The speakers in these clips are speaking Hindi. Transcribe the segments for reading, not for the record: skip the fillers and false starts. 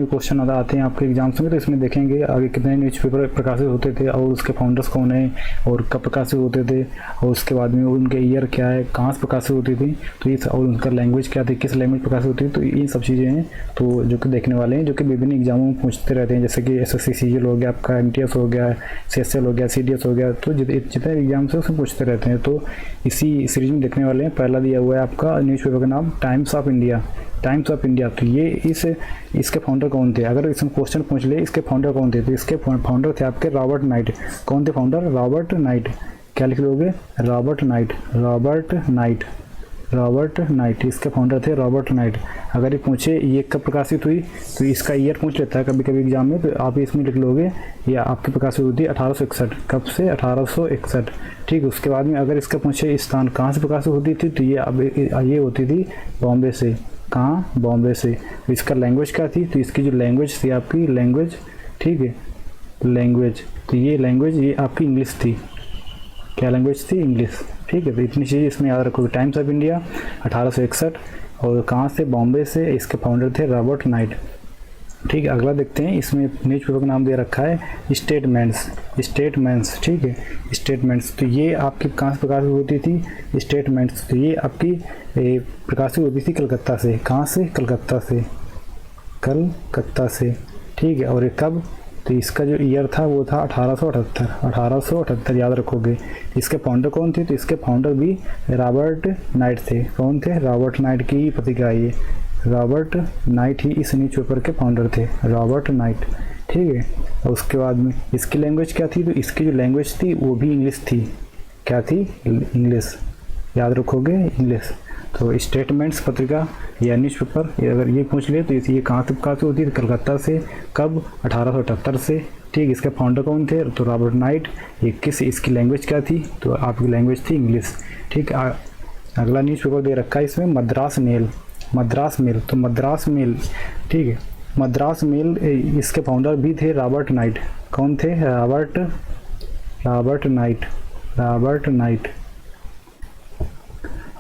भी क्वेश्चन आते हैं आपके एग्जाम्स में, तो इसमें देखेंगे आगे कितने न्यूज़पेपर प्रकाशित होते थे और उसके फाउंडर्स कौन है और कब प्रकाशित होते थे, और उसके बाद में उनके ईयर क्या है, कहाँ से प्रकाशित होती थी, तो ये और उनका लैंग्वेज क्या थी, किस लैंग्वेज प्रकाशित होती थी। तो ये सब चीज़ें हैं तो जो कि देखने वाले हैं, जो कि विभिन्न एग्जामों में पूछते रहते हैं, जैसे कि SSC CGL हो गया, आपका MTS हो गया, CSL हो गया, CDS हो गया, तो जितने एग्जाम से उसमें पूछते रहते हैं। तो इसी सीरीज में देखने वाले हैं। पहला दिया हुआ है आपका न्यूज़पेपर का नाम times of India. Times of India, तो ये इसके फाउंडर कौन थे, अगर इसमें क्वेश्चन पूछ ले इसके फाउंडर कौन थे, तो इसके फाउंडर थे आपके रॉबर्ट नाइट। कौन थे फाउंडर? Robert night. क्या लिख लोगे? Robert night, Robert night, Robert night, इसके फाउंडर थे रॉबर्ट नाइट। अगर ये पूछे ये कब प्रकाशित हुई, तो इसका ईयर पूछ लेता है कभी कभी एग्जाम में, तो आप इसमें लिख लोगे ये आपकी प्रकाशित हुई थी 1861। कब से? 1861। ठीक, उसके बाद में अगर इसका पूछे स्थान कहाँ से प्रकाशित होती थी, तो ये अब ये होती थी बॉम्बे से। कहाँ? बॉम्बे से। तो इसका लैंग्वेज क्या थी, तो इसकी जो लैंग्वेज थी आपकी लैंग्वेज, ठीक है, लैंग्वेज, तो ये लैंग्वेज ये आपकी इंग्लिश थी। क्या लैंग्वेज थी? इंग्लिश। ठीक है, तो इतनी चीज़ें इसमें याद रखोगे। टाइम्स ऑफ इंडिया 1861 और कहाँ से? बॉम्बे से। इसके फाउंडर थे रॉबर्ट नाइट। ठीक है, अगला देखते हैं। इसमें न्यूज़पेपर का नाम दे रखा है स्टेटमेंट्स। स्टेटमेंट्स, ठीक है, स्टेटमेंट्स, तो ये आपकी कहाँ से प्रकाशित होती थी? स्टेटमेंट्स, तो ये आपकी प्रकाशित होती थी कलकत्ता से। कहाँ से? कलकत्ता से, कलकत्ता से। ठीक है, और ये कब? तो इसका जो ईयर था वो था 1878। 1878 याद रखोगे। इसके फाउंडर कौन थे? तो इसके फाउंडर भी रॉबर्ट नाइट थे। कौन थे? रॉबर्ट नाइट की पत्रिका है ये। रॉबर्ट नाइट ही इस न्यूज़पेपर के फाउंडर थे, रॉबर्ट नाइट। ठीक है, और उसके बाद में इसकी लैंग्वेज क्या थी? तो इसकी जो लैंग्वेज थी वो भी इंग्लिश थी। क्या थी? इंग्लिश। याद रखोगे, इंग्लिश। तो स्टेटमेंट्स पत्रिका या न्यूज़पेपर अगर ये पूछ ले तो ये कहाँ से प्रकाशित होती है? कलकत्ता से। कब? 1878 से। ठीक, इसके फाउंडर कौन थे? तो रॉबर्ट नाइट। इसकी लैंग्वेज क्या थी? तो आपकी लैंग्वेज थी इंग्लिश। ठीक, अगला न्यूज़पेपर दे रखा है इसमें मद्रास मेल। मद्रास मेल, तो मद्रास मेल, ठीक है, मद्रास मेल, इसके फाउंडर भी थे रॉबर्ट नाइट। कौन थे? Robert night, Robert night.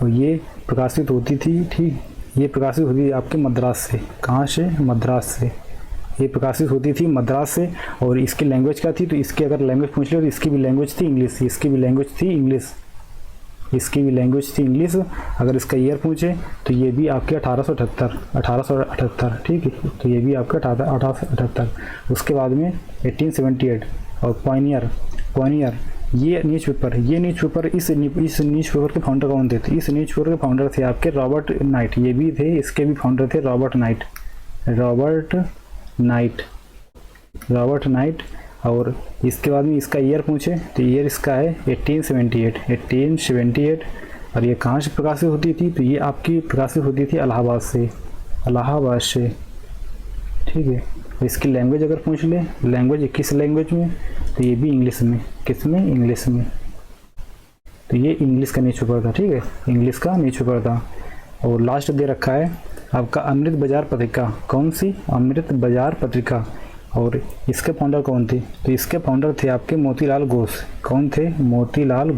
और ये प्रकाशित होती थी, ठीक, ये प्रकाशित होती थी आपके मद्रास से। कहाँ से? मद्रास से। ये प्रकाशित होती थी मद्रास से। और इसकी लैंग्वेज क्या थी? तो इसकी अगर लैंग्वेज पूछ ले तो इसकी भी लैंग्वेज थी इंग्लिश। इसकी भी लैंग्वेज थी इंग्लिश। इसकी भी लैंग्वेज थी इंग्लिश। अगर इसका ईयर पूछे तो ये भी आपके 1878। ठीक है, तो ये भी आपका 1878। उसके बाद में 1878 और पॉइनियर। ये न्यूज़पेपर इस न्यूज़पेपर के फाउंडर कौन थे? इस न्यूज़पेपर के फाउंडर थे आपके रॉबर्ट नाइट। ये भी थे, इसके भी फाउंडर थे रॉबर्ट नाइट। और इसके बाद में इसका ईयर पूछे तो ईयर इसका है 1878। और ये कहाँ से प्रकाशित होती थी? तो ये आपकी प्रकाशित होती थी इलाहाबाद से। ठीक है, इसकी लैंग्वेज अगर पूछ ले, लैंग्वेज किस लैंग्वेज में? तो ये भी इंग्लिश में। किस में? इंग्लिश में। तो ये इंग्लिश का न्यूज़पेपर था। ठीक है, इंग्लिश का न्यूज़पेपर था। और लास्ट दे रखा है आपका अमृत बाजार पत्रिका। कौन सी? अमृत बाजार पत्रिका। और इसके फाउंडर कौन थे? तो इसके फाउंडर थे आपके मोतीलाल घोष। कौन थे? मोतीलाल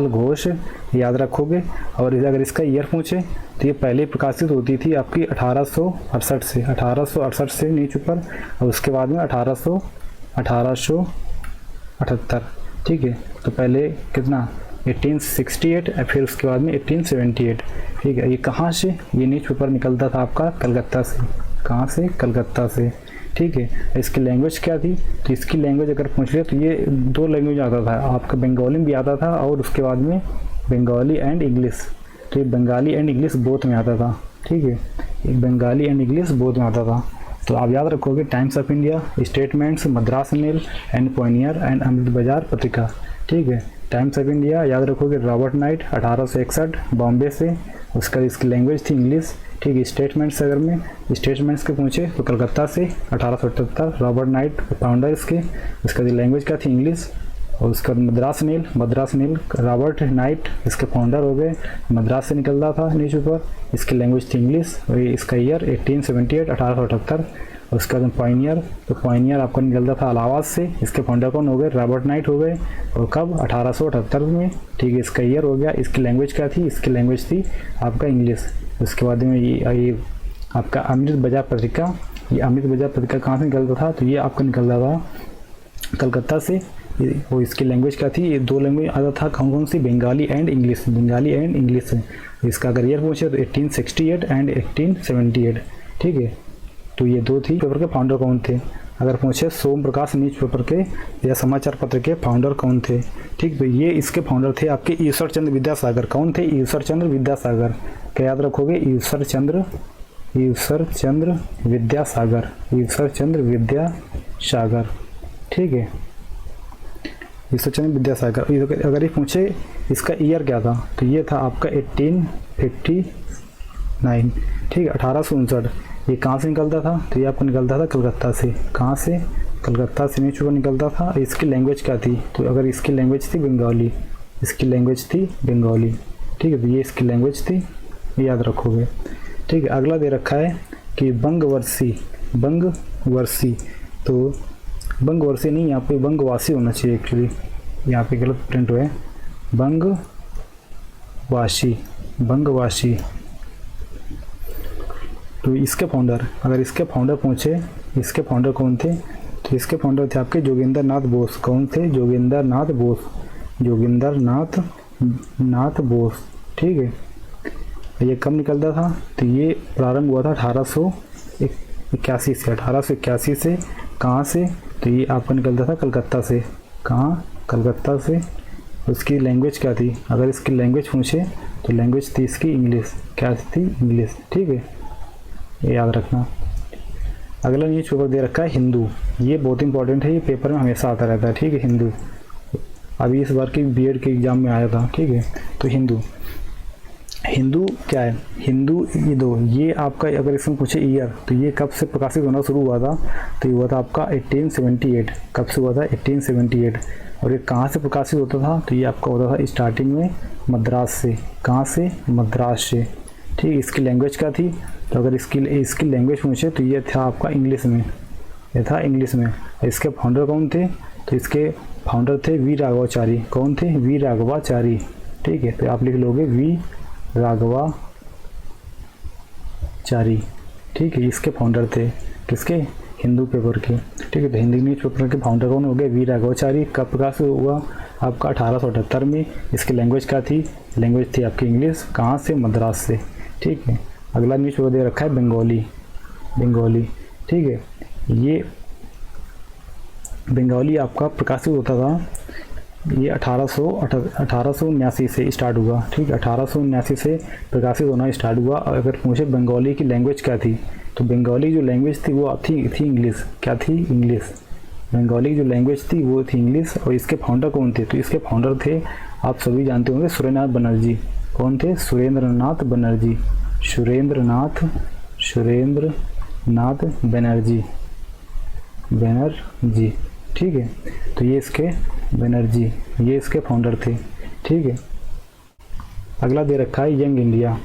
घोष, याद रखोगे। और अगर इसका ईयर पूछे तो ये पहले प्रकाशित होती थी आपकी 1868 से न्यूज़पेपर। और उसके बाद में 1878। ठीक है, तो पहले कितना? 1868, फिर उसके बाद में 1878। ठीक है, ये कहाँ से? ये न्यूज़पेपर निकलता था आपका कलकत्ता से। कहाँ से? कलकत्ता से। ठीक है, इसकी लैंग्वेज क्या थी? तो इसकी लैंग्वेज अगर पूछ ले तो ये 2 लैंग्वेज आता था आपका, बंगाली में भी आता था और उसके बाद में बंगाली एंड इंग्लिश। तो ये बंगाली एंड इंग्लिश बोथ में आता था। ठीक है, बंगाली एंड इंग्लिश बोथ में आता था। तो आप याद रखोगे Times of India, statements, Madras mail and pioneer and Amrit Bazar Patrika. ठीक है, टाइम्स ऑफ इंडिया याद रखोगे रॉबर्ट नाइट 1861 बॉम्बे से। उसका इसकी लैंग्वेज थी इंग्लिश। ठीक है, स्टेटमेंट्स अगर में स्टेटमेंट्स के पूछे तो कलकत्ता से 1878 रॉबर्ट नाइट फाउंडर इसके। उसका लैंग्वेज क्या थी? इंग्लिश। और उसका मद्रास मेल रॉबर्ट नाइट इसके फाउंडर हो गए। मद्रास से निकलता था न्यूज़पेपर। इसकी लैंग्वेज थी इंग्लिश। और इसका ईयर 1878। और उसके बाद पॉइनियर, तो पॉइनियर आपका निकलता था इलाहाबाद से। इसके फाउंडर कौन हो गए? रॉबर्ट नाइट हो गए, और कब? 1878 में। ठीक है, इसका ईयर हो गया। इसकी लैंग्वेज क्या थी? इसकी लैंग्वेज थी आपका इंग्लिश। उसके बाद में ये आपका अमृत बाजार पत्रिका, ये अमृत बाजार पत्रिका कहाँ से निकलता था? तो ये आपका निकलता था कलकत्ता से। वो इसकी लैंग्वेज क्या थी? ये दो लैंग्वेज आता था, कौन कौन सी? Bengali and English, Bengali and English है। इसका अगर ईयर पूछे तो 1868 एंड 1878। ठीक है, तो ये दो थी। पेपर के फाउंडर कौन थे? अगर पूछे सोम प्रकाश न्यूज़पेपर के या समाचार पत्र के फाउंडर कौन थे? ठीक, तो ये इसके फाउंडर थे आपके ईश्वर चंद्र विद्यासागर। कौन थे? ईश्वर चंद्र विद्यासागर। क्या याद रखोगे? ईश्वर चंद्र विद्यासागर, ईश्वर चंद्र विद्यासागर। ठीक है, ईश्वर चंद्र विद्यासागर। अगर ये पूछे इसका ईयर क्या था, तो ये था आपका 1859। ठीक है, 1859। ये कहाँ से निकलता था? तो ये आपको निकलता था कलकत्ता से। कहाँ से? कलकत्ता से न्यूज़पेपर निकलता था। इसकी लैंग्वेज क्या थी? तो अगर इसकी लैंग्वेज थी बंगाली, इसकी लैंग्वेज थी बंगाली। ठीक है, तो ये इसकी लैंग्वेज थी, याद रखोगे। ठीक है, अगला दे रखा है कि बंगवर्षी, तो बंगवर्षी नहीं, यहाँ पे बंगवासी होना चाहिए एक्चुअली, यहाँ पे गलत प्रिंट हुआ है। बंगवासी। तो इसके फाउंडर, अगर इसके फाउंडर पूछे इसके फाउंडर कौन थे, तो इसके फाउंडर थे आपके जोगिंदर नाथ बोस। कौन थे? जोगिंदर नाथ बोस। ठीक है, ये कब निकलता था? तो ये प्रारंभ हुआ था 1881 से। कहाँ से? तो ये आपका निकलता था कलकत्ता से। कहाँ? कलकत्ता से। उसकी लैंग्वेज क्या थी? अगर इसकी लैंग्वेज पूछे तो लैंग्वेज थी इसकी इंग्लिश। क्या थी? इंग्लिश। ठीक है, ये याद रखना। अगला न्यूज़पेपर दे रखा है हिंदू। ये बहुत इंपॉर्टेंट है, ये पेपर में हमेशा आता रहता है। ठीक है, हिंदू अभी इस बार की बीएड के एग्ज़ाम में आया था। ठीक है, तो हिंदू क्या है? हिंदू ये आपका अगर इसमें पूछे ईयर, तो ये कब से प्रकाशित होना शुरू हुआ था? तो ये हुआ था आपका 1878। कब से हुआ था? 1878। और ये कहाँ से प्रकाशित होता था? तो ये आपका होता था स्टार्टिंग में मद्रास से। कहाँ से? मद्रास से। ठीक, इसकी लैंग्वेज क्या थी? तो अगर इसकी लैंग्वेज पूछे तो ये था आपका इंग्लिश में, ये था इंग्लिश में। इसके फाउंडर कौन थे? तो इसके फाउंडर थे वी राघवाचारी। कौन थे? वी राघवाचारी। ठीक है, तो आप लिख लोगे वी राघवाचारी। ठीक है, इसके फाउंडर थे किसके? हिंदू पेपर के। ठीक है, तो हिंदी न्यूज़पेपर के फाउंडर कौन हो गए? वी राघवाचारी। कब प्रकाशित हुआ? आपका 1878 में। इसकी लैंग्वेज क्या थी? लैंग्वेज थी आपकी इंग्लिश। कहाँ से? मद्रास से। ठीक है, अगला न्यूज़पेपर दे रखा है बंगाली। ठीक है, ये बंगाली आपका प्रकाशित होता था, ये 1879 से स्टार्ट हुआ। ठीक है, 1879 से प्रकाशित होना स्टार्ट हुआ। अगर पूछे बंगाली की लैंग्वेज क्या थी, तो बंगाली जो लैंग्वेज थी वो थी इंग्लिश। क्या थी? इंग्लिश। बंगाली की जो लैंग्वेज थी वो थी इंग्लिश। और इसके फाउंडर कौन थे? तो इसके फाउंडर थे, आप सभी जानते होंगे, सुरेंद्रनाथ बनर्जी। कौन थे? सुरेंद्रनाथ बनर्जी। ठीक है, तो ये इसके बनर्जी, ये इसके फाउंडर थे। ठीक है, अगला दे रखा है यंग इंडिया।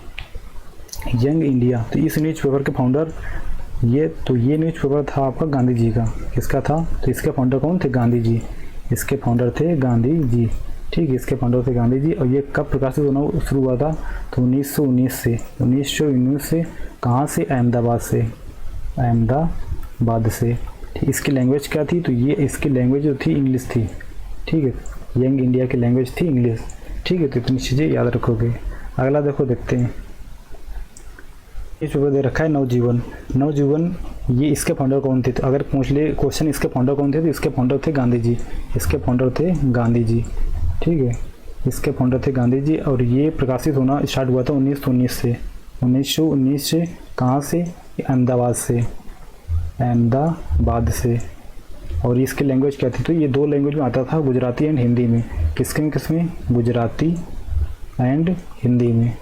तो इस न्यूज़पेपर के फाउंडर ये न्यूज़पेपर था आपका गांधी जी का। किसका था? तो इसके फाउंडर कौन थे? गांधी जी। इसके फाउंडर थे गांधी जी। ठीक है, इसके फाउंडर थे गांधी जी। और ये कब प्रकाशित होना शुरू हुआ था? तो 1919 से। कहाँ से? अहमदाबाद से। इसकी लैंग्वेज क्या थी? तो ये इसकी लैंग्वेज जो थी इंग्लिश थी। ठीक है, यंग इंडिया की लैंग्वेज थी इंग्लिश। ठीक है, तो इतनी चीज़ें याद रखोगे। अगला देखते हैं, इस पेपर दे रखा है नवजीवन। ये इसके फाउंडर कौन थे? तो अगर पूछ ले क्वेश्चन इसके फाउंडर कौन थे, तो इसके फाउंडर थे गांधी जी। ठीक है, इसके फाउंडर थे गांधी जी। और ये प्रकाशित होना स्टार्ट हुआ था 1919 से। कहाँ से? अहमदाबाद से। और इसकी लैंग्वेज क्या थी? तो ये दो लैंग्वेज में आता था, गुजराती एंड हिंदी में। किसमें? गुजराती एंड हिंदी में।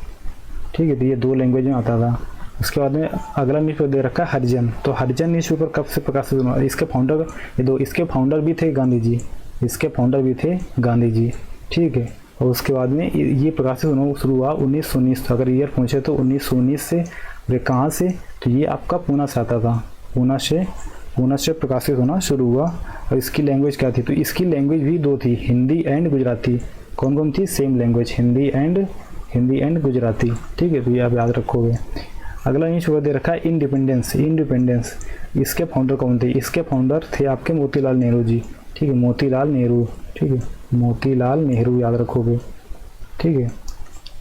ठीक है, तो ये दो लैंग्वेज में आता था। उसके बाद में अगला न्यूज़पेपर दे रखा है हरिजन। तो हरिजन न्यूज़पेपर कब से प्रकाशित हुआ? इसके फाउंडर भी थे गांधी जी। ठीक है, और उसके बाद में ये प्रकाशित होना शुरू हुआ 1919। तो अगर ईयर पूछे तो 1919 से। वे कहाँ से? तो ये आपका पूना से आता था। पूना से प्रकाशित होना शुरू हुआ। और इसकी लैंग्वेज क्या थी, तो इसकी लैंग्वेज भी दो थी, हिंदी एंड गुजराती। कौन कौन थी, same language, Hindi and Gujarati. ठीक है, तो ये आप याद रखोगे। अगला न्यूज़पेपर दे रखा है इंडिपेंडेंस। इसके फाउंडर कौन थे, इसके फाउंडर थे आपके मोतीलाल नेहरू जी। ठीक है, मोतीलाल नेहरू। ठीक है, मोतीलाल नेहरू याद रखोगे। ठीक है,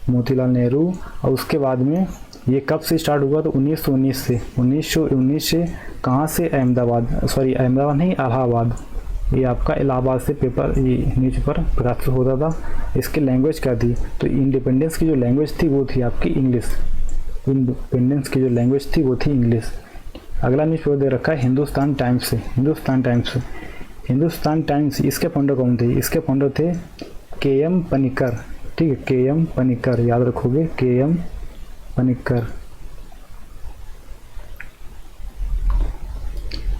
मोतीलाल नेहरू। और उसके बाद में ये कब से स्टार्ट हुआ, तो 1919 से कहाँ से, अहमदाबाद नहीं, इलाहाबाद। ये आपका इलाहाबाद से पेपर, ये न्यूज़पेपर प्रकाशित होता था। इसकी लैंग्वेज क्या थी, तो इंडिपेंडेंस की जो लैंग्वेज थी वो थी आपकी इंग्लिश। इंडिपेंडेंस की जो लैंग्वेज थी वो थी इंग्लिश। अगला न्यूज़पेपर दे रखा है हिंदुस्तान टाइम्स। इसके फाउंडर कौन थे, इसके फाउंडर थे के.एम. पनिक्कर। ठीक है, के.एम. पनिक्कर याद रखोगे, के.एम. पनिक्कर।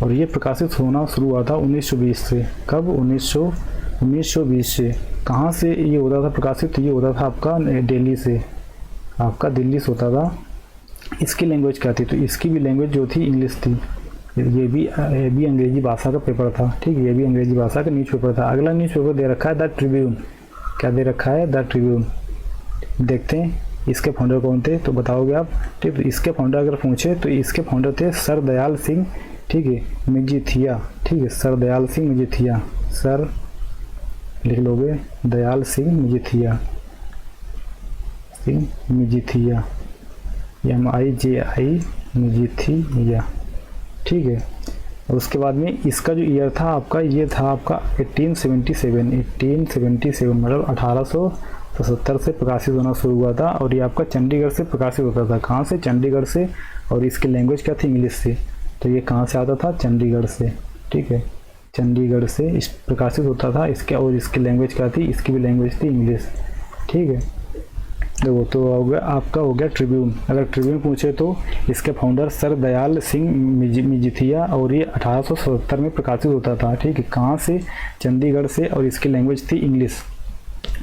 और ये प्रकाशित होना शुरू हुआ था 1920 से। कब, 1920 से। कहाँ से ये होता था प्रकाशित, ये होता था आपका दिल्ली से, दिल्ली से होता था। इसकी लैंग्वेज क्या थी, तो इसकी भी लैंग्वेज जो थी इंग्लिश थी। ये भी अंग्रेजी भाषा का पेपर था। ठीक है, ये भी अंग्रेजी भाषा का न्यूज़पेपर था। अगला न्यूज़पेपर दे रखा है द ट्रिब्यून। क्या दे रखा है, द ट्रिब्यून। देखते हैं इसके फाउंडर कौन थे, तो बताओगे आप। ठीक, तो इसके फाउंडर अगर पूछे तो इसके फाउंडर थे सर दयाल सिंह। ठीक है, मजीठिया। ठीक है, सर दयाल सिंह मजीठिया। सर लिख लोगे, दयाल सिंह मजीठिया, मजीठिया, MIJI मजीठिया। ठीक है, और उसके बाद में इसका जो ईयर था आपका, ये था आपका 1877 मतलब 1877 से प्रकाशित होना शुरू हुआ था। और ये आपका चंडीगढ़ से प्रकाशित होता था। कहाँ से, चंडीगढ़ से। और इसकी लैंग्वेज क्या थी, इंग्लिश से। तो ये कहाँ से आता था, चंडीगढ़ से। ठीक है, चंडीगढ़ से इस प्रकाशित होता था इसके। और इसकी लैंग्वेज क्या थी, इसकी भी लैंग्वेज थी इंग्लिश। ठीक है, देखो तो हो गया आपका, हो गया ट्रिब्यून। अगर ट्रिब्यून पूछे तो इसके फाउंडर सर दयाल सिंह मजीठिया। और ये 1877 में प्रकाशित होता था। ठीक है, कहाँ से, चंडीगढ़ से। और इसकी लैंग्वेज थी इंग्लिश।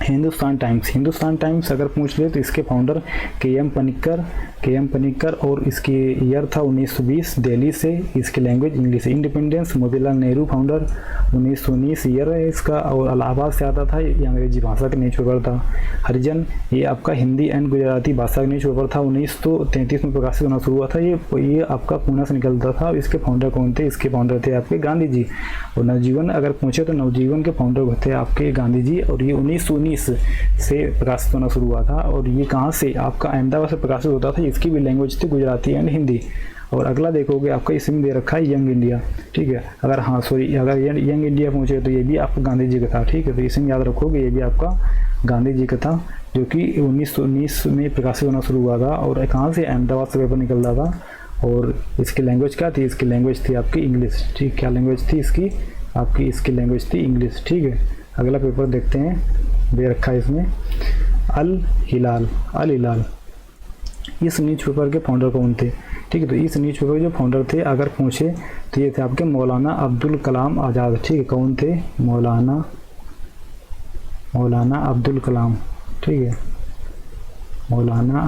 हिंदुस्तान टाइम्स अगर पूछ ले तो इसके फाउंडर के.एम. पनिक्कर। और इसकी ईयर था 1920, दिल्ली से। इसकी language English. Independence Motilal Nehru founder, 1919 year है इसका। और इलाहाबाद से आता था, ये अंग्रेजी भाषा का न्यूज़पेपर था। हरिजन, ये आपका हिंदी एंड गुजराती भाषा का न्यूज़पेपर था। 1933 में प्रकाशित होना शुरू हुआ था। ये आपका पूना से निकलता था। इसके फाउंडर कौन थे, इसके फाउंडर थे आपके गांधी जी। और नवजीवन अगर पूछे तो नवजीवन के फाउंडर थे आपके गांधी जी। और ये 1919 से प्रकाशित होना शुरू हुआ था। और ये कहाँ से, आपका अहमदाबाद से प्रकाशित होता था। इसकी भी लैंग्वेज थी गुजराती एंड हिंदी। और अगला देखोगे आपका इसमें दे रखा है यंग इंडिया। ठीक है, अगर यंग इंडिया पूछे तो ये भी आपका गांधी जी का था। ठीक है, तो इसमें याद रखोगे ये भी आपका गांधी जी का था, जो कि 1919 में प्रकाशित होना शुरू हुआ था। और कहाँ से, अहमदाबाद से पेपर निकलता था। और इसकी लैंग्वेज क्या थी, इसकी लैंग्वेज थी आपकी इंग्लिश। ठीक, क्या लैंग्वेज थी इसकी, आपकी इसकी लैंग्वेज थी इंग्लिश। ठीक है, अगला पेपर देखते हैं, दे रखा है इसमें अल हिलाल। इस न्यूज़पेपर के फाउंडर कौन थे। ठीक है, तो इस न्यूज़पेपर के जो फाउंडर थे अगर पूछे तो ये थे आपके मौलाना अब्दुल कलाम आज़ाद। ठीक है, कौन थे, मौलाना अब्दुल कलाम। ठीक है, मौलाना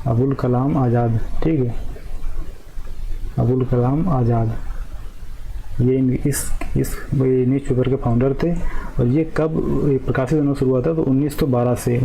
अबुल कलाम आज़ाद। ठीक है, अबुल कलाम आज़ाद। ये इस न्यूज़पेपर के फाउंडर थे। और ये कब प्रकाशित होना शुरू हुआ था, तो 1912 से।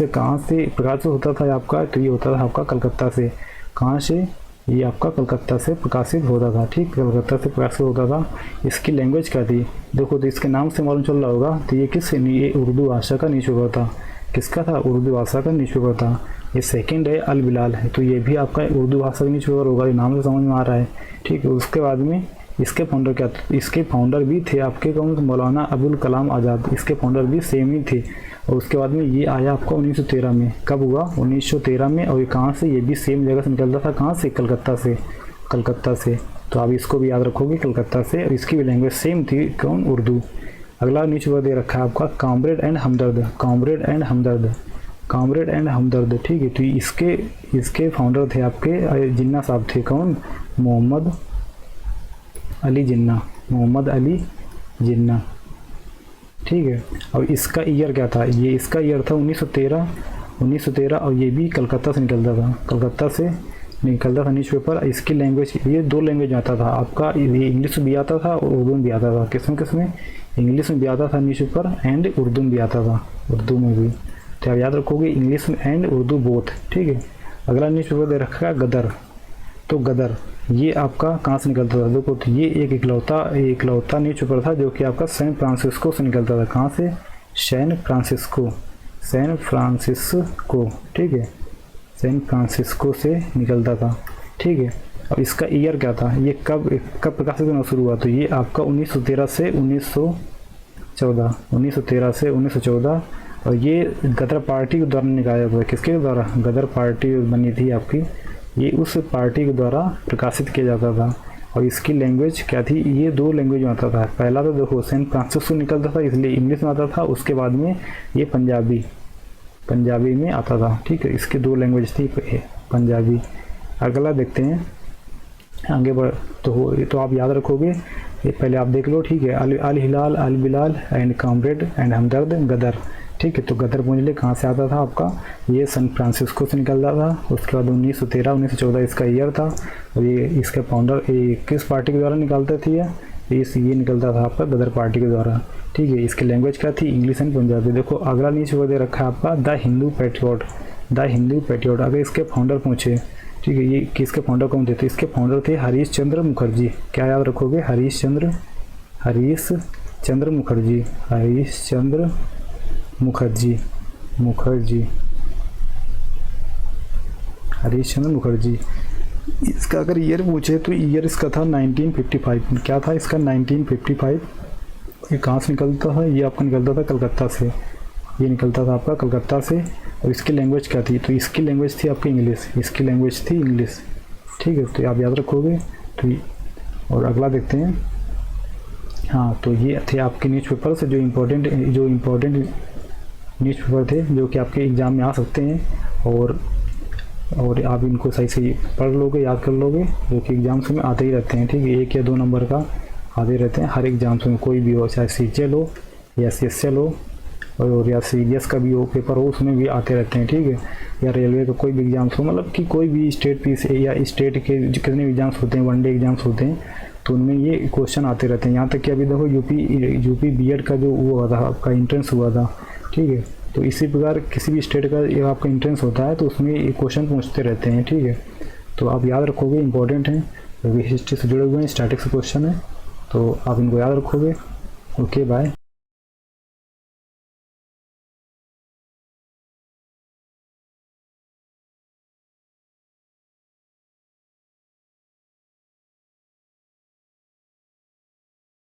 कहाँ से प्रकाशित होता था आपका, तो ये होता था आपका कलकत्ता से। कहाँ से, ये आपका कलकत्ता से प्रकाशित होता था। ठीक, कलकत्ता से प्रकाशित होता था। इसकी लैंग्वेज क्या थी, देखो तो इसके नाम से मालूम चल रहा होगा। तो ये उर्दू भाषा का न्यूज़पेपर था। किसका था, उर्दू भाषा का न्यूज़पेपर था। ये सेकंड है अल बिलाल है, तो ये भी आपका उर्दू भाषा का न्यूज़पेपर होगा। ये नाम से समझ में आ रहा है। ठीक है, उसके बाद में इसके फाउंडर क्या थे, इसके फाउंडर भी थे आपके कौन, मौलाना अबुल कलाम आज़ाद। इसके फाउंडर भी सेम ही थे। और उसके बाद में ये आया आपका 1913 में। कब हुआ, 1913 में। और ये कहाँ से, ये भी सेम जगह से निकलता था। कहाँ से, कलकत्ता से। तो आप इसको भी याद रखोगे, कलकत्ता से। और इसकी भी लैंग्वेज सेम थी, कौन, उर्दू। अगला न्यूज़पेपर दे रखा है आपका कामरेड एंड हमदर्द। ठीक है, तो इसके फाउंडर थे आपके जिन्ना साहब थे। कौन, मोहम्मद अली जिन्ना। ठीक है, और इसका ईयर क्या था, ये इसका ईयर था 1913। और ये भी कलकत्ता से निकलता था। कलकत्ता से निकलता था न्यूज़पेपर। इसकी लैंग्वेज, ये 2 लैंग्वेज आता था आपका, ये इंग्लिश में भी आता था और उर्दू में भी आता था। किसमें इंग्लिश में भी आता था न्यूज़पेपर एंड उर्दू में भी आता था, उर्दू में भी। तो आप याद रखोगे इंग्लिश एंड उर्दू बोथ, ठीक है। अगला न्यूज़पेपर दे रखा है गदर। तो गदर ये आपका कहाँ से निकलता था? देखो, तो ये एक इकलौता न्यूज़पेपर था जो कि आपका सैन फ्रांसिस्को से निकलता था। कहाँ से? सैन फ्रांसिस्को, ठीक है, सैन फ्रांसिस्को से निकलता था, ठीक है। अब इसका ईयर क्या था? ये कब प्रकाशित होना शुरू हुआ? तो ये आपका 1913 से 1914, और ये गदर पार्टी के द्वारा निकाला हुआ है। किसके द्वारा? गदर पार्टी बनी थी आपकी, ये उस पार्टी के द्वारा प्रकाशित किया जाता था। और इसकी लैंग्वेज क्या थी? ये 2 लैंग्वेज में आता था। पहला तो देखो सैन फ्रांसिस्को निकलता था इसलिए इंग्लिश में आता था, उसके बाद में ये पंजाबी में आता था, ठीक है। इसकी 2 लैंग्वेज थी, पंजाबी। अगला देखते हैं, आगे बढ़ तो आप याद रखोगे, ये पहले आप देख लो, ठीक है। अल हिलाल, अल बिलाल एंड कामरेड एंड हमदर्द, गदर, ठीक है। तो गदर पूंछ ले कहाँ से आता था आपका? ये सैन फ्रांसिस्को से निकलता था। उसके बाद 1913 1914 इसका ईयर था। और ये इसके फाउंडर किस पार्टी के द्वारा निकालते थे? ये निकलता था आपका गदर पार्टी के द्वारा, ठीक है। इसकी लैंग्वेज क्या थी? English and Punjabi. देखो अगला न्यूज़पेपर दे रखा है आपका द हिंदू पैट्रियट। अगर इसके फाउंडर पूछे, ठीक है, ये किसके फाउंडर कौन थे? तो इसके फाउंडर थे हरीश चंद्र मुखर्जी। क्या याद रखोगे? हरीश चंद्र मुखर्जी। इसका अगर ईयर पूछे तो ईयर इसका था 1955। क्या था इसका? 1955। ये कहाँ से निकलता था? ये आपका निकलता था कलकत्ता से, ये निकलता था आपका कलकत्ता से। और इसकी लैंग्वेज क्या थी? तो इसकी लैंग्वेज थी आपकी इंग्लिश, ठीक है। तो आप याद रखोगे। तो और अगला देखते हैं, हाँ, तो ये थे आपके न्यूज़पेपर से जो इम्पोर्टेंट न्यूज़पेपर थे जो कि आपके एग्ज़ाम में आ सकते हैं। और आप इनको सही से पढ़ लोगे, याद कर लोगे, जो कि एग्ज़ाम्स में आते ही रहते हैं, ठीक है। 1 या 2 नंबर का आते रहते हैं हर एग्ज़ाम्स में, कोई भी हो, चाहे CGL हो या CSL हो और या CDS का भी हो पेपर हो, उसमें भी आते रहते हैं, ठीक है। या रेलवे का कोई भी एग्ज़ाम्स हो, मतलब कि कोई भी स्टेट पीस या स्टेट के कितने भी एग्ज़ाम्स होते हैं, वनडे एग्ज़ाम्स होते हैं, तो उनमें ये क्वेश्चन आते रहते हैं। यहाँ तक कि अभी देखो यूपी बीएड का जो वो हुआ था आपका एंट्रेंस हुआ था, ठीक है। तो इसी प्रकार किसी भी स्टेट का ये आपका एंट्रेंस होता है तो उसमें ये क्वेश्चन पूछते रहते हैं, ठीक है। तो आप याद रखोगे, इंपॉर्टेंट हैं, क्योंकि हिस्ट्री से जुड़े हुए हैं, स्टैटिक्स क्वेश्चन है, तो आप इनको याद रखोगे। Okay, bye.